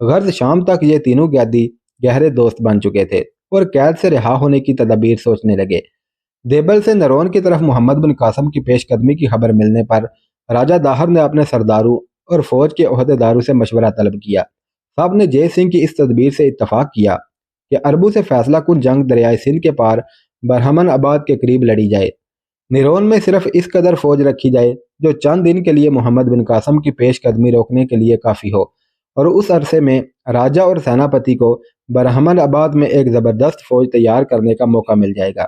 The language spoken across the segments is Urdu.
غرض شام تک یہ تینوں قیدی گہرے دوست بن چکے تھے اور قید سے رہا ہونے کی تدابیر سوچنے لگے۔ دیبل سے نرون کی طرف محمد بن قاسم کی پیش قدمی کی خبر ملنے پر راجہ داہر نے اپنے سرداروں اور فوج کے عہدیداروں سے مشورہ طلب کیا۔ سب نے جے سنگھ کی اس تدبیر سے اتفاق کیا کہ اربوں سے فیصلہ کن جنگ دریائے سندھ کے پار برہمن آباد کے قریب لڑی جائے۔ نیرون میں صرف اس قدر فوج رکھی جائے جو چند دن کے لیے محمد بن قاسم کی پیش قدمی روکنے کے لیے کافی ہو، اور اس عرصے میں راجہ اور سیناپتی کو برہمن آباد میں ایک زبردست فوج تیار کرنے کا موقع مل جائے گا۔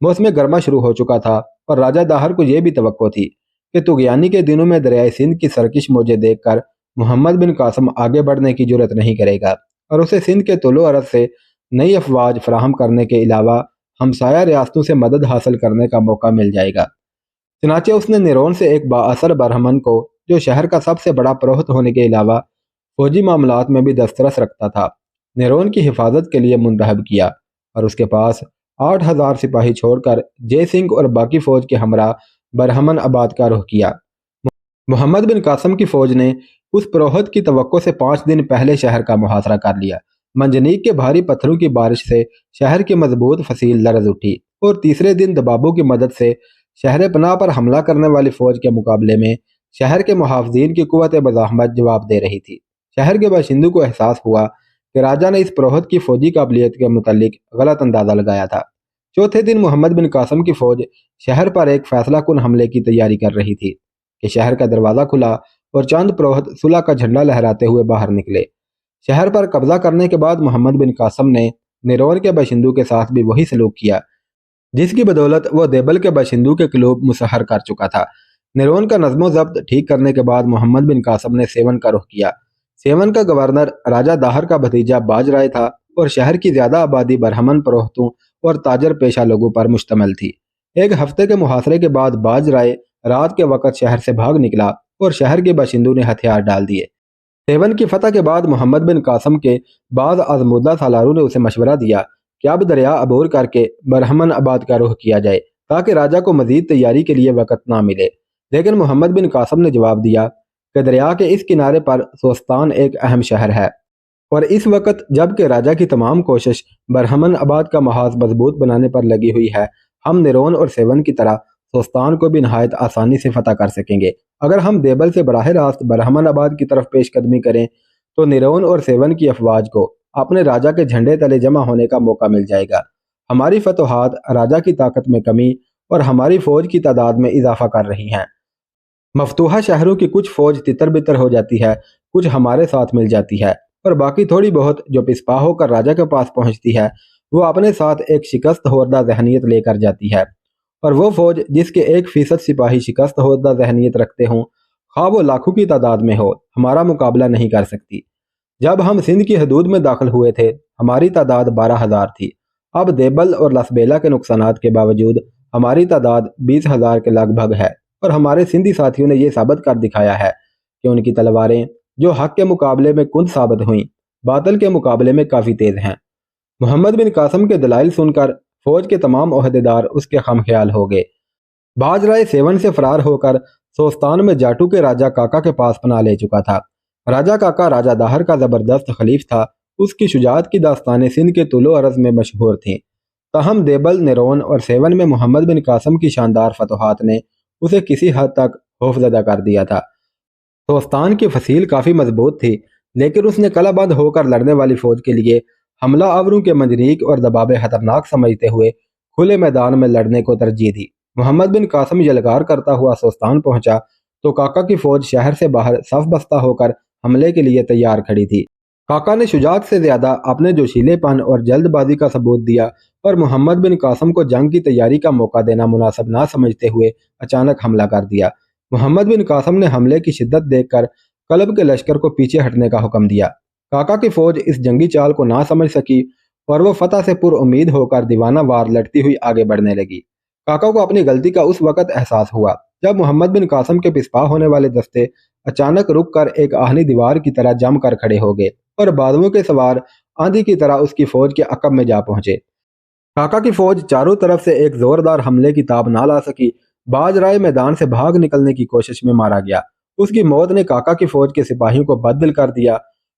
موسم گرما شروع ہو چکا تھا اور راجہ داہر کو یہ بھی توقع تھی کہ طغیانی کے دنوں میں دریائے سندھ کی سرکش موجیں دیکھ کر محمد بن قاسم آگے بڑھنے کی جرت نہیں کرے گا، اور اسے سندھ کے طول و عرض سے نئی افواج فراہم کرنے کے علاوہ ہمسایہ ریاستوں سے مدد حاصل کرنے کا موقع مل جائے گا۔ چنانچہ اس نے نیرون سے ایک بااثر برہمن کو، جو شہر کا سب سے بڑا پروہت ہونے کے علاوہ فوجی معاملات میں بھی دسترس رکھتا تھا، نیرون کی حفاظت کے لیے منتخب کیا، اور اس کے پاس 8,000 سپاہی چھوڑ کر جے سنگھ اور باقی فوج کے ہمراہ برہمن آباد کا رخ کیا۔ محمد بن قاسم کی فوج نے اس پروہت کی توقع سے 5 دن پہلے شہر کا محاصرہ کر لیا۔ منجنیق کے بھاری پتھروں کی بارش سے شہر کی مضبوط فصیل لرز اٹھی، اور تیسرے دن دبابوں کی مدد سے شہر پناہ پر حملہ کرنے والی فوج کے مقابلے میں شہر کے محافظین کی قوت مزاحمت جواب دے رہی تھی۔ شہر کے باشندوں کو احساس ہوا کہ راجہ نے اس پروہت کی فوجی قابلیت کے متعلق غلط اندازہ لگایا تھا۔ چوتھے دن محمد بن قاسم کی فوج شہر پر ایک فیصلہ کن حملے کی تیاری کر رہی تھی کہ شہر کا دروازہ کھلا اور چند پروہت صلح کا جھنڈا لہراتے ہوئے باہر نکلے۔ شہر پر قبضہ کرنے کے بعد محمد بن قاسم نے نیرون کے باشندوں کے ساتھ بھی وہی سلوک کیا جس کی بدولت وہ دیبل کے باشندوں کے قلوب مسحر کر چکا تھا۔ نیرون کا نظم و ضبط ٹھیک کرنے کے بعد محمد بن قاسم نے سیون کا رخ کیا۔ سیون کا گورنر راجہ داہر کا بھتیجا باج رائے تھا، اور شہر کی زیادہ آبادی برہمن پروہتوں اور تاجر پیشہ لوگوں پر مشتمل تھی۔ ایک ہفتے کے محاصرے کے بعد باج رائے رات کے وقت شہر سے بھاگ نکلا اور شہر کے باشندوں نے ہتھیار ڈال دیے۔ سیون کی فتح کے بعد محمد بن قاسم کے بعض آزمودہ سالاروں نے اسے مشورہ دیا کہ اب دریا عبور کر کے برہمن آباد کا رخ کیا جائے تاکہ راجہ کو مزید تیاری کے لیے وقت نہ ملے، لیکن محمد بن قاسم نے جواب دیا کہ دریا کے اس کنارے پر سوستان ایک اہم شہر ہے، اور اس وقت جب کہ راجہ کی تمام کوشش برہمن آباد کا محاذ مضبوط بنانے پر لگی ہوئی ہے، ہم نیرون اور سیون کی طرح سوستان کو بھی نہایت آسانی سے فتح کر سکیں گے۔ اگر ہم دیبل سے براہ راست برہمن آباد کی طرف پیش قدمی کریں تو نیرون اور سیون کی افواج کو اپنے راجہ کے جھنڈے تلے جمع ہونے کا موقع مل جائے گا۔ ہماری فتوحات راجہ کی طاقت میں کمی اور ہماری فوج کی تعداد میں اضافہ کر رہی ہیں۔ مفتوحہ شہروں کی کچھ فوج تتر بتر ہو جاتی ہے، کچھ ہمارے ساتھ مل جاتی ہے، اور باقی تھوڑی بہت جو پسپا ہو کر راجہ کے پاس پہنچتی ہے وہ اپنے ساتھ ایک شکست خوردہ ذہنیت لے کر جاتی ہے، اور وہ فوج جس کے 1% سپاہی شکست خوردہ ذہنیت رکھتے ہوں، خواہ وہ لاکھوں کی تعداد میں ہو، ہمارا مقابلہ نہیں کر سکتی۔ جب ہم سندھ کی حدود میں داخل ہوئے تھے ہماری تعداد 12,000 تھی، اب دیبل اور لسبیلا کے نقصانات کے باوجود ہماری تعداد 20,000 کے لگ بھگ ہے، اور ہمارے سندھی ساتھیوں نے یہ ثابت کر دکھایا ہے کہ ان کی تلواریں جو حق کے مقابلے میں کند ثابت ہوئیں، باطل کے مقابلے میں کافی تیز ہیں۔ محمد بن قاسم کے دلائل سن کر فوج کے تمام عہدیدار اس کے خم خیال ہو گئے۔ باج رائے سیون سے فرار ہو کر سوستان میں جاٹو کے راجہ کاکا کے پاس پناہ لے چکا تھا۔ راجہ کاکا راجہ داہر کا زبردست خلیف تھا، اس کی شجاعت کی داستانیں سندھ کے طول و عرض میں مشہور تھیں۔ تاہم دیبل، نیرون اور سیون میں محمد بن قاسم کی شاندار فتوحات نے اسے کسی حد تک خوفزدہ کر دیا تھا۔ سوستان کی فصیل کافی مضبوط تھی، لیکن اس نے کلہ بند ہو کر لڑنے والی فوج کے لیے حملہ آوروں کے منجنیق اور دبابے خطرناک سمجھتے ہوئے کھلے میدان میں لڑنے کو ترجیح دی۔ محمد بن قاسم یلغار کرتا ہوا سوستان پہنچا تو کاکا کی فوج شہر سے باہر صف بستہ ہو کر حملے کے لیے تیار کھڑی تھی۔ کاکا نے شجاعت سے زیادہ اپنے جوشیلے پن اور جلد بازی کا ثبوت دیا، اور محمد بن قاسم کو جنگ کی تیاری کا موقع دینا مناسب نہ سمجھتے ہوئے اچانک حملہ کر دیا۔ محمد بن قاسم نے حملے کی شدت دیکھ کر قلب کے لشکر کو پیچھے ہٹنے کا حکم دیا۔ کاکا کی فوج اس جنگی چال کو نہ سمجھ سکی اور وہ فتح سے پر امید ہو کر دیوانہ وار لڑتی ہوئی آگے بڑھنے لگی۔ کاکا کو اپنی غلطی کا اس وقت احساس ہوا جب محمد بن قاسم کے پسپا ہونے والے دستے اچانک رک کر ایک آہنی دیوار کی طرح جم کر کھڑے ہو گئے اور بادلوں کے سوار آندھی کی طرح اس کی فوج کے عقب میں جا پہنچے۔ کاکا کی فوج چاروں طرف سے ایک زوردار حملے کی تاب نہ لا سکی۔ باج رائے میدان سے بھاگ نکلنے کی کوشش میں مارا گیا۔ اس کی موت نے کاکا کی فوج کے سپاہیوں کو بددل کر دیا۔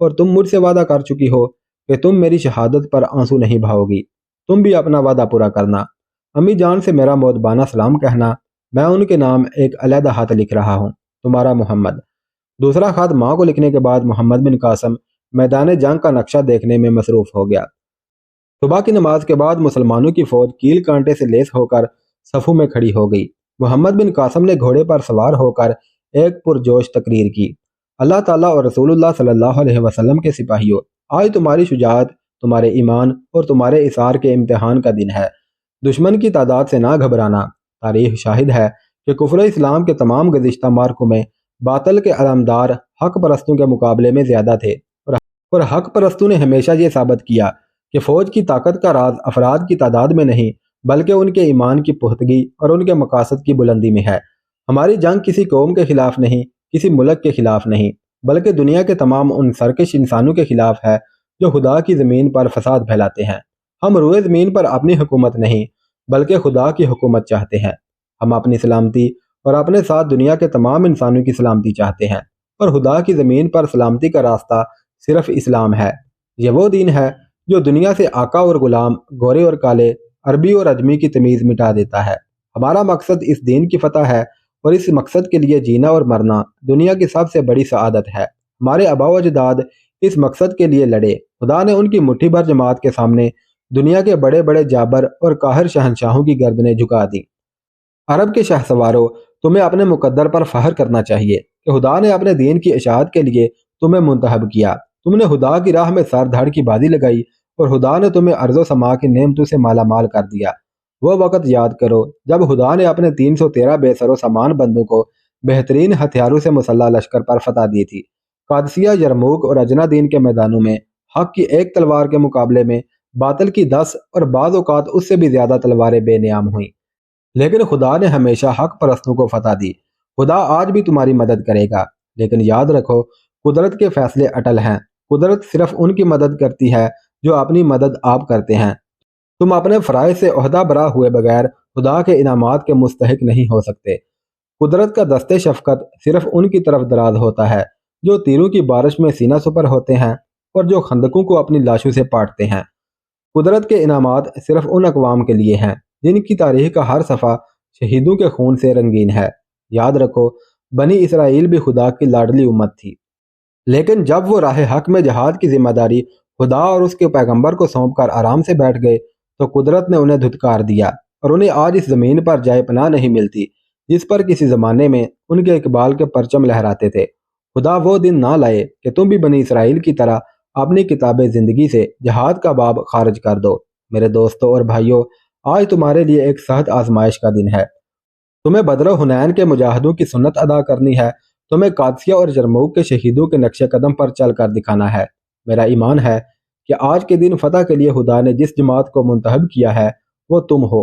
اور تم مجھ سے وعدہ کر چکی ہو کہ تم میری شہادت پر آنسو نہیں بہاؤ گی۔ تم بھی اپنا وعدہ پورا کرنا۔ امی جان سے میرا مودبانہ سلام کہنا۔ میں ان کے نام ایک علیحدہ خط لکھ رہا ہوں۔ تمہارا محمد۔ دوسرا خط ماں کو لکھنے کے بعد محمد بن قاسم میدان جنگ کا نقشہ دیکھنے میں مصروف ہو گیا۔ صبح کی نماز کے بعد مسلمانوں کی فوج کیل کانٹے سے لیس ہو کر صفوں میں کھڑی ہو گئی۔ محمد بن قاسم نے گھوڑے پر سوار ہو کر ایک پرجوش تقریر کی۔ اللہ تعالیٰ اور رسول اللہ صلی اللہ علیہ وسلم کے سپاہیوں، آج تمہاری شجاعت، تمہارے ایمان اور تمہارے اثار کے امتحان کا دن ہے۔ دشمن کی تعداد سے نہ گھبرانا۔ تاریخ شاہد ہے کہ کفر اسلام کے تمام گزشتہ معرکوں میں باطل کے علمدار حق پرستوں کے مقابلے میں زیادہ تھے، اور حق پرستوں نے ہمیشہ یہ ثابت کیا کہ فوج کی طاقت کا راز افراد کی تعداد میں نہیں بلکہ ان کے ایمان کی پختگی اور ان کے مقاصد کی بلندی میں ہے۔ ہماری جنگ کسی قوم کے خلاف نہیں، کسی ملک کے خلاف نہیں، بلکہ دنیا کے تمام ان سرکش انسانوں کے خلاف ہے جو خدا کی زمین پر فساد پھیلاتے ہیں۔ ہم روئے زمین پر اپنی حکومت نہیں بلکہ خدا کی حکومت چاہتے ہیں۔ ہم اپنی سلامتی اور اپنے ساتھ دنیا کے تمام انسانوں کی سلامتی چاہتے ہیں، اور خدا کی زمین پر سلامتی کا راستہ صرف اسلام ہے۔ یہ وہ دین ہے جو دنیا سے آقا اور غلام، گورے اور کالے، عربی اور عجمی کی تمیز مٹا دیتا ہے۔ ہمارا مقصد اس دین کی فتح ہے، اور اس مقصد کے لیے جینا اور مرنا دنیا کی سب سے بڑی سعادت ہے۔ ہمارے آباء و اجداد اس مقصد کے لیے لڑے۔ خدا نے ان کی مٹھی بھر جماعت کے سامنے دنیا کے بڑے بڑے جابر اور قاہر شہنشاہوں کی گردنیں جھکا دی۔ عرب کے شاہ سواروں، تمہیں اپنے مقدر پر فخر کرنا چاہیے کہ خدا نے اپنے دین کی اشاعت کے لیے تمہیں منتخب کیا۔ تم نے خدا کی راہ میں سر دھڑ کی بازی لگائی، اور خدا نے تمہیں ارض و سما کی نعمتوں سے مالا مال کر دیا۔ وہ وقت یاد کرو جب خدا نے اپنے 313 بے سر و سامان بندوں کو بہترین ہتھیاروں سے مسلح لشکر پر فتح دی تھی۔ قادسیہ، یرموک اور اجنا دین کے میدانوں میں حق کی ایک تلوار کے مقابلے میں باطل کی 10 اور بعض اوقات اس سے بھی زیادہ تلواریں بے نیام ہوئیں، لیکن خدا نے ہمیشہ حق پرستوں کو فتح دی۔ خدا آج بھی تمہاری مدد کرے گا، لیکن یاد رکھو قدرت کے فیصلے اٹل ہیں۔ قدرت صرف ان کی مدد کرتی ہے جو اپنی مدد آپ کرتے ہیں۔ تم اپنے فرائض سے عہدہ برا ہوئے بغیر خدا کے انعامات کے مستحق نہیں ہو سکتے۔ قدرت کا دست شفقت صرف ان کی طرف دراز ہوتا ہے جو تیروں کی بارش میں سینہ سپر ہوتے ہیں اور جو خندقوں کو اپنی لاشوں سے پاٹتے ہیں۔ قدرت کے انعامات صرف ان اقوام کے لیے ہیں جن کی تاریخ کا ہر صفحہ شہیدوں کے خون سے رنگین ہے۔ یاد رکھو بنی اسرائیل بھی خدا کی لاڈلی امت تھی، لیکن جب وہ راہ حق میں جہاد کی ذمہ داری خدا اور اس کے پیغمبر کو سونپ کر آرام سے بیٹھ گئے تو قدرت نے انہیں دھتکار دیا، اور انہیں آج اس زمین پر جائے پناہ نہیں ملتی جس پر کسی زمانے میں ان کے اقبال کے پرچم لہراتے تھے۔ خدا وہ دن نہ لائے کہ تم بھی بنی اسرائیل کی طرح اپنی کتاب زندگی سے جہاد کا باب خارج کر دو۔ میرے دوستوں اور بھائیوں، آج تمہارے لیے ایک سخت آزمائش کا دن ہے۔ تمہیں بدر و حنین کے مجاہدوں کی سنت ادا کرنی ہے، تمہیں قادسیہ اور یرموک کے شہیدوں کے نقش قدم پر چل کر دکھانا ہے۔ میرا ایمان ہے کہ آج کے دن فتح کے لیے خدا نے جس جماعت کو منتخب کیا ہے وہ تم ہو۔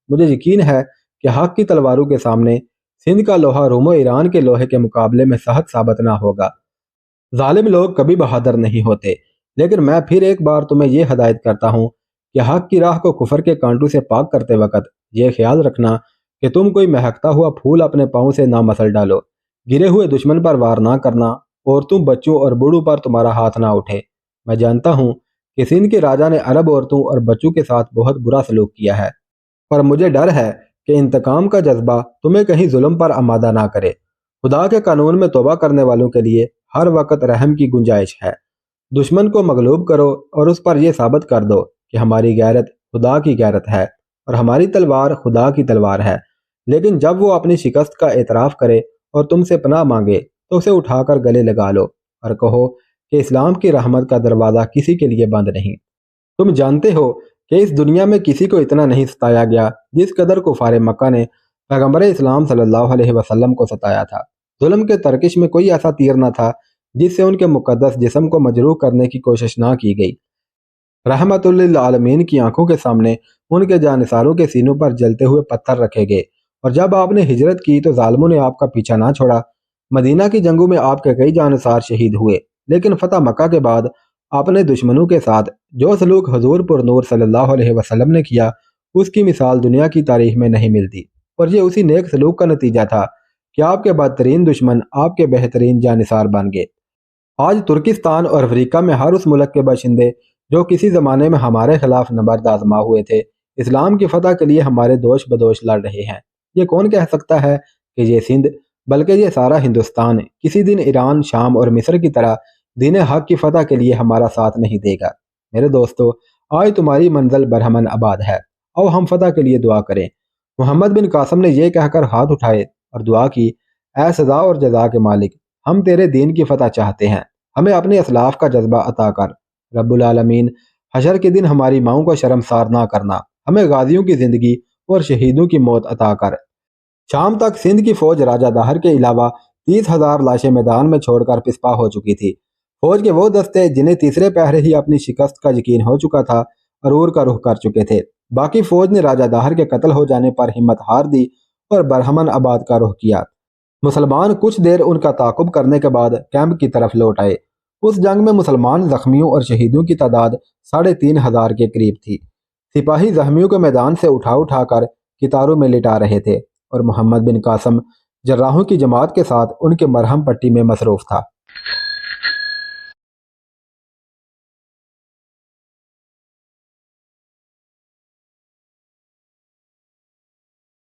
مجھے یقین ہے کہ حق کی تلواروں کے سامنے سندھ کا لوہا روم و ایران کے لوہے کے مقابلے میں سخت ثابت نہ ہوگا۔ ظالم لوگ کبھی بہادر نہیں ہوتے، لیکن میں پھر ایک بار تمہیں یہ ہدایت کرتا ہوں کہ حق کی راہ کو کفر کے کانٹوں سے پاک کرتے وقت یہ خیال رکھنا کہ تم کوئی مہکتا ہوا پھول اپنے پاؤں سے نہ مسل ڈالو، گرے ہوئے دشمن پر وار نہ کرنا، عورتوں، بچوں اور بوڑھوں پر تمہارا ہاتھ نہ اٹھے۔ میں جانتا ہوں کہ سندھ کے راجا نے عرب عورتوں اور بچوں کے ساتھ بہت برا سلوک کیا ہے، پر مجھے ڈر ہے کہ انتقام کا جذبہ تمہیں کہیں ظلم پر آمادہ نہ کرے۔ خدا کے قانون میں توبہ کرنے والوں کے لیے ہر وقت رحم کی گنجائش ہے۔ دشمن کو مغلوب کرو اور اس پر یہ ثابت کر دو کہ ہماری غیرت خدا کی غیرت ہے اور ہماری تلوار خدا کی تلوار ہے۔ لیکن جب وہ اپنی شکست کا اعتراف کرے اور تم سے پناہ مانگے تو اسے اٹھا کر گلے لگا لو اور کہو کہ اسلام کی رحمت کا دروازہ کسی کے لیے بند نہیں۔ تم جانتے ہو کہ اس دنیا میں کسی کو اتنا نہیں ستایا گیا جس قدر کفار مکہ نے پیغمبر اسلام صلی اللہ علیہ وسلم کو ستایا تھا۔ ظلم کے ترکش میں کوئی ایسا تیر نہ تھا جس سے ان کے مقدس جسم کو مجروح کرنے کی کوشش نہ کی گئی۔ رحمت للعالمین کی آنکھوں کے سامنے ان کے جانثاروں کے سینوں پر جلتے ہوئے پتھر رکھے گئے، اور جب آپ نے ہجرت کی تو ظالموں نے آپ کا پیچھا نہ چھوڑا۔ مدینہ کی جنگوں میں آپ کے کئی جانثار شہید ہوئے، لیکن فتح مکہ کے بعد اپنے دشمنوں کے ساتھ جو سلوک حضور پر نور صلی اللہ علیہ وسلم نے کیا اس کی مثال دنیا کی تاریخ میں نہیں ملتی، اور یہ اسی نیک سلوک کا نتیجہ تھا کہ آپ کے بدترین دشمن آپ کے بہترین جانثار بن گئے۔ آج ترکستان اور افریقہ میں ہر اس ملک کے باشندے جو کسی زمانے میں ہمارے خلاف نبرد آزما ہوئے تھے، اسلام کی فتح کے لیے ہمارے دوش بدوش لڑ رہے ہیں۔ یہ کون کہہ سکتا ہے کہ یہ سندھ بلکہ یہ سارا ہندوستان کسی دن ایران، شام اور مصر کی طرح دین حق کی فتح کے لیے ہمارا ساتھ نہیں دے گا؟ میرے دوستو، آج تمہاری منزل برہمن آباد ہے، آؤ ہم فتح کے لیے دعا کریں۔ محمد بن قاسم نے یہ کہہ کر ہاتھ اٹھائے اور دعا کی، اے سزا اور جزا کے مالک، ہم تیرے دین کی فتح چاہتے ہیں، ہمیں اپنے اسلاف کا جذبہ عطا کر۔ رب العالمین، حشر کے دن ہماری ماؤں کو شرمسار نہ کرنا، ہمیں غازیوں کی زندگی اور شہیدوں کی موت عطا کر۔ شام تک سندھ کی فوج راجہ داہر کے علاوہ 30,000 لاشیں میدان میں چھوڑ کر پسپا ہو چکی تھی۔ فوج کے وہ دستے جنہیں تیسرے پہرے ہی اپنی شکست کا یقین ہو چکا تھا، عرور کا رخ کر چکے تھے۔ باقی فوج نے راجہ داہر کے قتل ہو جانے پر ہمت ہار دی اور برہمن آباد کا رخ کیا۔ مسلمان کچھ دیر ان کا تعاقب کرنے کے بعد کیمپ کی طرف لوٹ آئے۔ اس جنگ میں مسلمان زخمیوں اور شہیدوں کی تعداد 3,500 کے قریب تھی۔ سپاہی زخمیوں کو میدان سے اٹھا اٹھا کر قطاروں میں لٹا رہے تھے اور محمد بن قاسم جراحوں کی جماعت کے ساتھ ان کے مرہم پٹی میں مصروف تھا۔